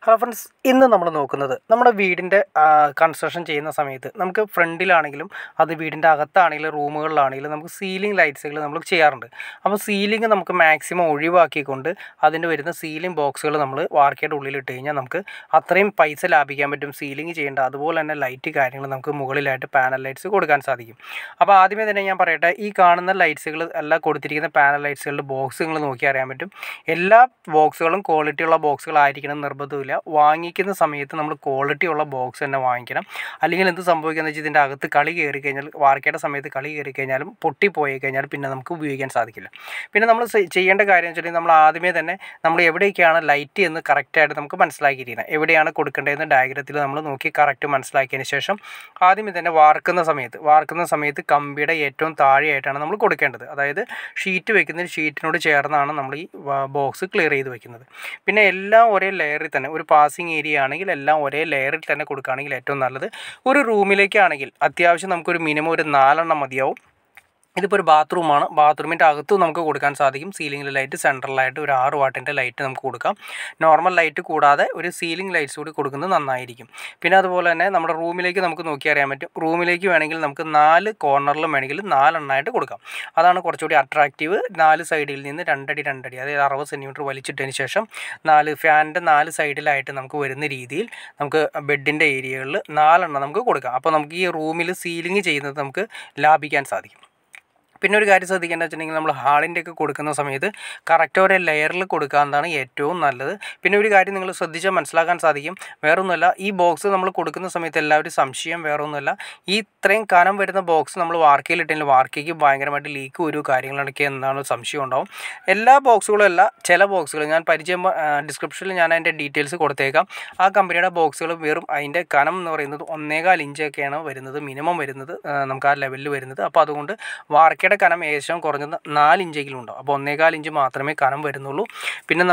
Hello friends, ഇന്ന് നമ്മൾ നോക്കുന്നത് നമ്മുടെ വീടിൻ്റെ കൺസ്ട്രക്ഷൻ ചെയ്യുന്ന സമയത്ത് നമുക്ക് ഫ്രണ്ടിലാണെങ്കിലും അത് വീടിൻ്റെ അകത്താണെങ്കിലും റൂമുകളിലാണെങ്കിലും നമുക്ക് സീലിംഗ് ലൈറ്റ്സുകൾ നമ്മൾ ചെയ്യാറുണ്ട്. അപ്പോൾ സീലിംഗ് നമുക്ക് മാക്സിമം ഒഴിവാക്കിക്കൊണ്ട് അതിൻ്റെ വരുന്ന സീലിംഗ് ബോക്സുകൾ നമ്മൾ വാർക്കയുടെ ഉള്ളിലിട്ട് കഴിഞ്ഞാൽ നമുക്ക് അത്രയും പൈസ ലാഭിക്കാൻ പറ്റും. സീലിംഗ് ചെയ്യേണ്ട അതുപോലെ തന്നെ ലൈറ്റ് കാര്യങ്ങൾ നമുക്ക് മുകളിലായിട്ട് പാനൽ ലൈറ്റ്സ് കൊടുക്കാൻ സാധിക്കും. അപ്പോൾ ആദ്യമേ തന്നെ ഞാൻ പറയട്ടെ, ഈ കാണുന്ന ലൈറ്റ്സുകൾ എല്ലാം കൊടുത്തിരിക്കുന്ന പാനൽ ലൈറ്റ്സുകളുടെ ബോക്സ് നിങ്ങൾ നോക്കി അറിയാൻ പറ്റും. എല്ലാ ബോക്സുകളും ക്വാളിറ്റിയുള്ള ബോക്സുകളായിരിക്കണം നിർബന്ധമില്ല. വാങ്ങിക്കുന്ന സമയത്ത് നമ്മൾ ക്വാളിറ്റി ഉള്ള ബോക്സ് തന്നെ വാങ്ങിക്കണം. അല്ലെങ്കിൽ എന്ത് സംഭവിക്കുകയെന്ന് വെച്ചാൽ ഇതിൻ്റെ അകത്ത് കളി കയറി കഴിഞ്ഞാൽ, വാർക്കയുടെ സമയത്ത് കളി കയറി കഴിഞ്ഞാലും പൊട്ടിപ്പോയി കഴിഞ്ഞാൽ പിന്നെ നമുക്ക് ഉപയോഗിക്കാൻ സാധിക്കില്ല. പിന്നെ നമ്മൾ ചെയ്യേണ്ട കാര്യം എന്ന് വെച്ചിട്ടുണ്ടെങ്കിൽ നമ്മൾ ആദ്യമേ തന്നെ നമ്മൾ എവിടേക്കാണ് ലൈറ്റ് എന്ന് കറക്റ്റായിട്ട് നമുക്ക് മനസ്സിലാക്കിയിരിക്കുന്നത്, എവിടെയാണ് കൊടുക്കേണ്ടതെന്ന് ഡയഗ്രത്തിൽ നമ്മൾ നോക്കി കറക്റ്റ് മനസ്സിലാക്കിയതിന് ശേഷം ആദ്യമേ തന്നെ വാർക്കുന്ന സമയത്ത് കമ്പിയുടെ ഏറ്റവും താഴെയായിട്ടാണ് നമ്മൾ കൊടുക്കേണ്ടത്. അതായത് ഷീറ്റ് വെക്കുന്ന ഷീറ്റിനോട് ചേർന്നാണ് നമ്മൾ ഈ ബോക്സ് ക്ലിയർ ചെയ്ത് വെക്കുന്നത്. പിന്നെ എല്ലാം ഒരേ ലെയറിൽ തന്നെ, ഒരു പാസിംഗ് ഏരിയ ആണെങ്കിൽ എല്ലാം ഒരേ ലെയറിൽ തന്നെ കൊടുക്കുകയാണെങ്കിൽ ഏറ്റവും നല്ലത്. ഒരു റൂമിലേക്കാണെങ്കിൽ അത്യാവശ്യം നമുക്കൊരു മിനിമം ഒരു 4 എണ്ണം മതിയാവും. ഇതിപ്പോൾ ഒരു ബാത്റൂമാണ്, ബാത്റൂമിൻ്റെ അകത്തും നമുക്ക് കൊടുക്കാൻ സാധിക്കും. സീലിംഗ് ലൈറ്റ് സെൻട്രലായിട്ട് ഒരു 6 വാട്ടിൻ്റെ ലൈറ്റ് നമുക്ക് കൊടുക്കാം. നോർമൽ ലൈറ്റ് കൂടാതെ ഒരു സീലിംഗ് ലൈറ്റ്സ് കൂടി കൊടുക്കുന്നത് നന്നായിരിക്കും. പിന്നെ അതുപോലെ തന്നെ നമ്മുടെ റൂമിലേക്ക് നമുക്ക് നോക്കി അറിയാൻ പറ്റും. റൂമിലേക്ക് വേണമെങ്കിൽ നമുക്ക് 4 കോർണറിലും വേണമെങ്കിൽ 4 എണ്ണമായിട്ട് കൊടുക്കാം. അതാണ് കുറച്ചുകൂടി അട്രാക്റ്റീവ്. 4 സൈഡിൽ നിന്ന് 2 അടി 2 അടി, അതായത് 60 സെൻറ്റിമീറ്റർ വലിച്ചിട്ടതിന് ശേഷം 4 ഫാനിൻ്റെ 4 സൈഡിലായിട്ട് നമുക്ക് വരുന്ന രീതിയിൽ നമുക്ക് ബെഡിൻ്റെ ഏരിയകളിൽ 4 എണ്ണം നമുക്ക് കൊടുക്കാം. അപ്പോൾ നമുക്ക് ഈ റൂമിൽ സീലിംഗ് ചെയ്യുന്നത് നമുക്ക് ലാഭിക്കാൻ സാധിക്കും. പിന്നെ ഒരു കാര്യം ശ്രദ്ധിക്കേണ്ടത് വെച്ചിട്ടുണ്ടെങ്കിൽ നമ്മൾ ഹാളിൻ്റെയൊക്കെ കൊടുക്കുന്ന സമയത്ത് കറക്റ്റ് ഒരേ ലെയറിൽ കൊടുക്കാവുന്നതാണ് ഏറ്റവും നല്ലത്. പിന്നെ ഒരു കാര്യം നിങ്ങൾ ശ്രദ്ധിച്ചാൽ മനസ്സിലാക്കാൻ സാധിക്കും, വേറൊന്നുമല്ല, ഈ ബോക്സ് നമ്മൾ കൊടുക്കുന്ന സമയത്ത് എല്ലാവരും സംശയം വേറൊന്നുമല്ല, ഈ ഇത്രയും കനം വരുന്ന ബോക്സ് നമ്മൾ വാർക്കയിലിട്ടെങ്കിൽ വാർക്കയ്ക്ക് ഭയങ്കരമായിട്ട് ലീക്ക് ഒരു കാര്യങ്ങളൊക്കെ എന്നാണ് സംശയം ഉണ്ടാവും. എല്ലാ ബോക്സുകളും അല്ല, ചില ബോക്സുകൾ ഞാൻ ഡിസ്ക്രിപ്ഷനിൽ ഞാൻ അതിൻ്റെ ഡീറ്റെയിൽസ് കൊടുത്തേക്കാം. ആ കമ്പനിയുടെ ബോക്സുകൾ വെറും അതിൻ്റെ കനം എന്ന് പറയുന്നത് 1.25 ഇഞ്ചൊക്കെയാണ് വരുന്നത്, മിനിമം വരുന്നത്, നമുക്ക് ആ ലെവലിൽ വരുന്നത്. അപ്പോൾ അതുകൊണ്ട് വാർക്കയുടെ കനം ഏകദേശം കുറഞ്ഞത് 4 ഇഞ്ചെങ്കിലും ഉണ്ടാവും. അപ്പോൾ 1.25 ഇഞ്ച് മാത്രമേ കനം വരുന്നുള്ളൂ. പിന്നെ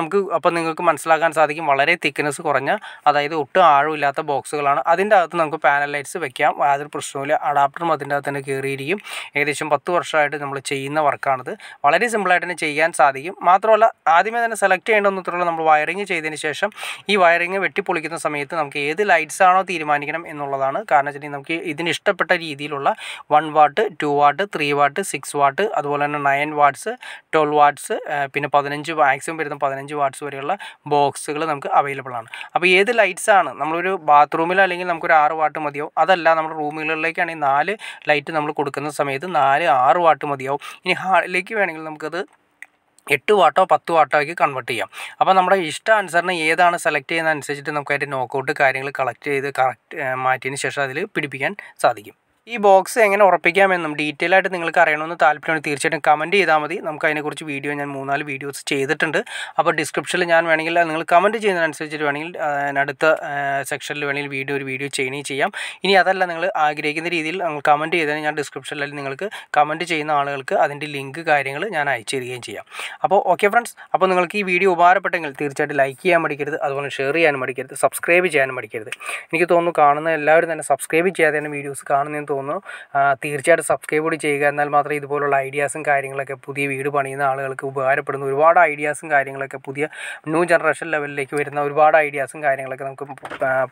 നിങ്ങൾക്ക് മനസ്സിലാക്കാൻ സാധിക്കും വളരെ തിക്നെസ് കുറഞ്ഞ, അതായത് ഒട്ടും ആഴമില്ലാത്ത ബോക്സുകളാണ്. അതിൻ്റെ അകത്ത് നമുക്ക് പാനൽ ലൈറ്റ്സ് വെക്കാം, യാതൊരു പ്രശ്നവുമില്ല. അഡാപ്റ്ററും അതിൻ്റെ അകത്ത് തന്നെ കയറിയിരിക്കും. ഏകദേശം 10 വർഷമായിട്ട് നമ്മൾ ചെയ്യുന്ന വർക്കാണിത്. വളരെ സിമ്പിളായിട്ട് തന്നെ ചെയ്യാൻ സാധിക്കും. മാത്രമല്ല ആദ്യമേ തന്നെ സെലക്ട് ചെയ്യേണ്ടതെന്നുള്ളത് നമ്മൾ വയറിങ് ചെയ്തതിന് ശേഷം ഈ വയറിങ് വെട്ടിപ്പൊളിക്കുന്ന സമയത്ത് നമുക്ക് ഏത് ലൈറ്റ്സ് ആണോ തീരുമാനിക്കണം എന്നുള്ളതാണ്. കാരണം വെച്ചിട്ടുണ്ടെങ്കിൽ നമുക്ക് ഇതിന് ഇഷ്ടപ്പെട്ട രീതിയിലുള്ള 1 വാട്ട് 2 വാട്ട് 3 വാട്ട് 6 വാട്ട് അതുപോലെ തന്നെ 9 വാട്ട്സ് 12 വാട്ട്സ് പിന്നെ 15 മാക്സിമം വരുന്ന 15 വാട്ട്സ് വരെയുള്ള ബോക്സുകൾ നമുക്ക് അവൈലബിൾ ആണ്. അപ്പോൾ ഏത് ലൈറ്റ്സ് ആണ് നമ്മളൊരു ബാത്റൂമിൽ അല്ലെങ്കിൽ നമുക്കൊരു 6 വാട്ട് മതിയാവും. അതല്ല നമ്മുടെ റൂമുകളിലേക്കാണെങ്കിൽ 4 ലൈറ്റ് നമ്മൾ കൊടുക്കുന്ന സമയത്ത് 6 വാട്ട് മതിയാവും. ഇനി ഹാളിലേക്ക് വേണമെങ്കിൽ നമുക്കത് 8 വാട്ടോ 10 വാട്ടോ ആക്കി കൺവേർട്ട് ചെയ്യാം. അപ്പോൾ നമ്മുടെ ഇഷ്ടാനുസരണം ഏതാണ് സെലക്ട് ചെയ്യുന്ന അനുസരിച്ചിട്ട് നമുക്ക് അതിൻ്റെ നോക്കൗട്ട് കാര്യങ്ങൾ കളക്ട് ചെയ്ത് മാറ്റിയതിന് ശേഷം അതിൽ പിടിപ്പിക്കാൻ സാധിക്കും. ഈ ബോക്സ് എങ്ങനെ ഉറപ്പിക്കാമെന്നും ഡീറ്റെയിൽ ആയിട്ട് നിങ്ങൾക്ക് അറിയണമെന്ന് താല്പര്യമുണ്ടെങ്കിൽ തീർച്ചയായിട്ടും കമൻറ്റ് ചെയ്താൽ മതി. നമുക്ക് അതിനെക്കുറിച്ച് ഞാൻ 3-4 വീഡിയോസ് ചെയ്തിട്ടുണ്ട്. അപ്പോൾ ഡിസ്ക്രിപ്ഷനിൽ ഞാൻ വേണമെങ്കിൽ നിങ്ങൾ കമൻറ്റ് ചെയ്യുന്നതനുസരിച്ചിട്ട് വേണമെങ്കിൽ അടുത്ത സെക്ഷനിൽ വേണമെങ്കിൽ ഒരു വീഡിയോ ചെയ്യാം. ഇനി അതല്ല നിങ്ങൾ ആഗ്രഹിക്കുന്ന രീതിയിൽ നിങ്ങൾ കമൻറ്റ് ചെയ്താൽ ഞാൻ ഡിസ്ക്രിപ്ഷനിൽ നിങ്ങൾക്ക് കമൻറ്റ് ചെയ്യുന്ന ആളുകൾക്ക് അതിൻ്റെ ലിങ്ക് കാര്യങ്ങൾ ഞാൻ അയച്ചു തരികയും ചെയ്യാം. അപ്പോൾ ഓക്കെ ഫ്രണ്ട്സ്, അപ്പോൾ നിങ്ങൾക്ക് ഈ വീഡിയോ ഉപകാരപ്പെട്ടെങ്കിൽ തീർച്ചയായിട്ടും ലൈക്ക് ചെയ്യാൻ മടിക്കരുത്, അതുപോലെ ഷെയർ ചെയ്യാനും മടിക്കരുത്, സബ്സ്ക്രൈബ് ചെയ്യാനും മടിക്കരുത്. എനിക്ക് തോന്നുന്നു കാണുന്ന എല്ലാവരും തന്നെ സബ്സ്ക്രൈബ് ചെയ്യാതെ തന്നെ വീഡിയോസ് കാണുന്നതെന്ന് തോന്നുന്നു. തീർച്ചയായിട്ടും സബ്സ്ക്രൈബ് കൂടി ചെയ്യുക. എന്നാൽ മാത്രമേ ഇതുപോലുള്ള ഐഡിയാസും കാര്യങ്ങളൊക്കെ പുതിയ വീട് പണിയുന്ന ആളുകൾക്ക് ഉപകാരപ്പെടുന്ന ഒരുപാട് ഐഡിയാസും കാര്യങ്ങളൊക്കെ പുതിയ ന്യൂ ജനറേഷൻ ലെവലിലേക്ക് വരുന്ന ഒരുപാട് ഐഡിയാസും കാര്യങ്ങളൊക്കെ നമുക്ക്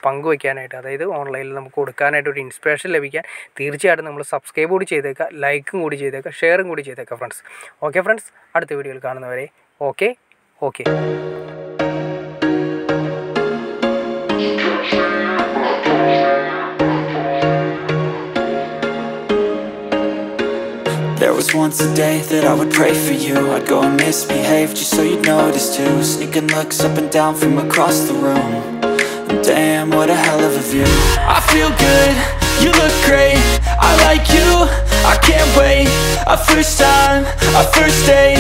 പങ്കുവയ്ക്കാനായിട്ട്, അതായത് ഓൺലൈനിൽ നമുക്ക് കൊടുക്കാനായിട്ട് ഒരു ഇൻസ്പിറേഷൻ ലഭിക്കാൻ തീർച്ചയായിട്ടും നമ്മൾ സബ്സ്ക്രൈബ് കൂടി ചെയ്തേക്കുക, ലൈക്കും കൂടി ചെയ്തേക്കുക, ഷെയറും കൂടി ചെയ്തേക്കുക ഫ്രണ്ട്സ്. ഓക്കെ ഫ്രണ്ട്സ്, അടുത്ത വീഡിയോയിൽ കാണുന്നവരെ okay. There was once a day that I would pray for you. I'd go and misbehave just so you'd notice too. Sneaking looks up and down from across the room. And damn, what a hell of a view. I feel good, you look great, I like you, I can't wait. A first time, a first date.